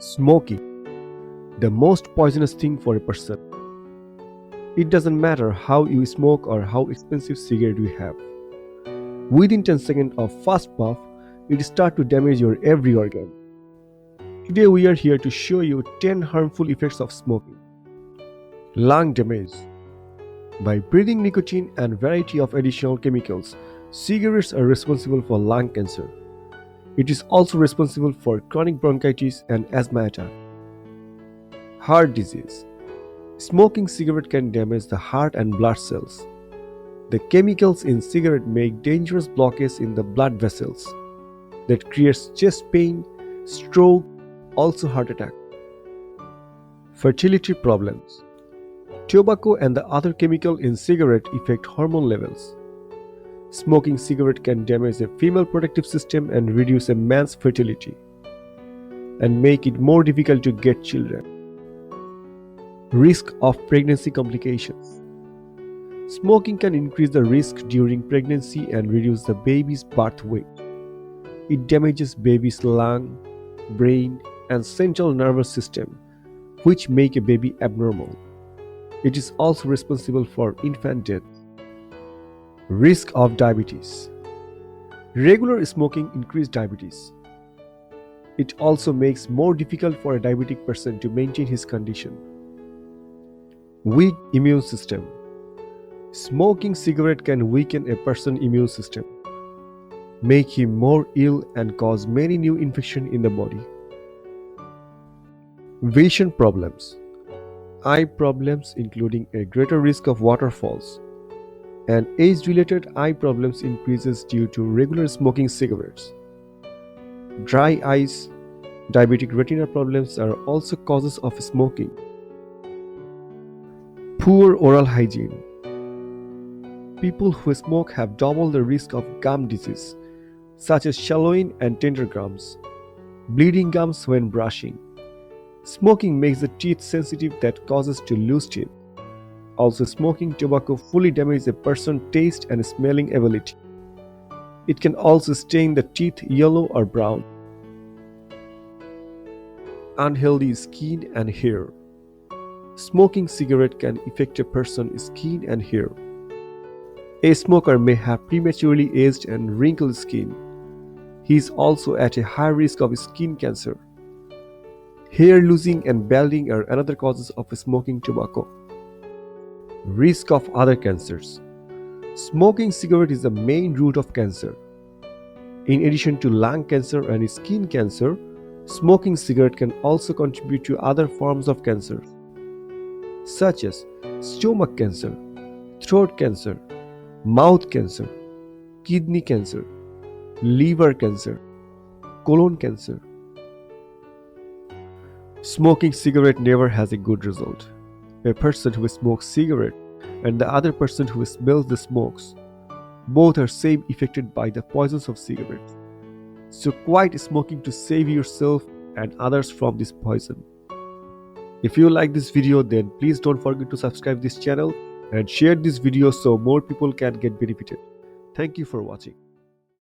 Smoking, the most poisonous thing for a person. It doesn't matter how you smoke or how expensive cigarette you have. Within 10 seconds of fast puff, it starts to damage your every organ. Today we are here to show you 10 harmful effects of smoking. Lung damage. By breathing nicotine and variety of additional chemicals, cigarettes are responsible for lung cancer. It is also responsible for chronic bronchitis and asthma attack. Heart disease. Smoking cigarette can damage the heart and blood cells. The chemicals in cigarette make dangerous blockage in the blood vessels that creates chest pain, stroke, also heart attack. Fertility problems. Tobacco and the other chemical in cigarette affect hormone levels. Smoking cigarette can damage the female reproductive system and reduce a man's fertility and make it more difficult to get children. Risk of pregnancy complications. Smoking can increase the risk during pregnancy and reduce the baby's birth weight. It damages baby's lung, brain, and central nervous system, which make a baby abnormal. It is also responsible for infant death. Risk of diabetes. Regular smoking increases diabetes. It also makes more difficult for a diabetic person to maintain his condition. Weak immune system. Smoking cigarette can weaken a person's immune system, make him more ill and cause many new infections in the body. Vision problems. Eye problems including a greater risk of waterfalls, and age-related eye problems increases due to regular smoking cigarettes. Dry eyes, diabetic retina problems are also causes of smoking. Poor oral hygiene. People who smoke have double the risk of gum disease, such as swallowing and tender gums, bleeding gums when brushing. Smoking makes the teeth sensitive that causes to lose teeth. Also, smoking tobacco fully damages a person's taste and smelling ability. It can also stain the teeth yellow or brown. Unhealthy skin and hair. Smoking cigarette can affect a person's skin and hair. A smoker may have prematurely aged and wrinkled skin. He is also at a high risk of skin cancer. Hair losing and balding are another causes of smoking tobacco. Risk of other cancers. Smoking cigarette is the main root of cancer. In addition to lung cancer and skin cancer, smoking cigarette can also contribute to other forms of cancer, such as stomach cancer, throat cancer, mouth cancer, kidney cancer, liver cancer, colon cancer. Smoking cigarette never has a good result. A person who smokes cigarette and the other person who smells the smokes, both are same affected by the poisons of cigarettes. So quit smoking to save yourself and others from this poison. If you like this video, then please don't forget to subscribe this channel and share this video so more people can get benefited. Thank you for watching.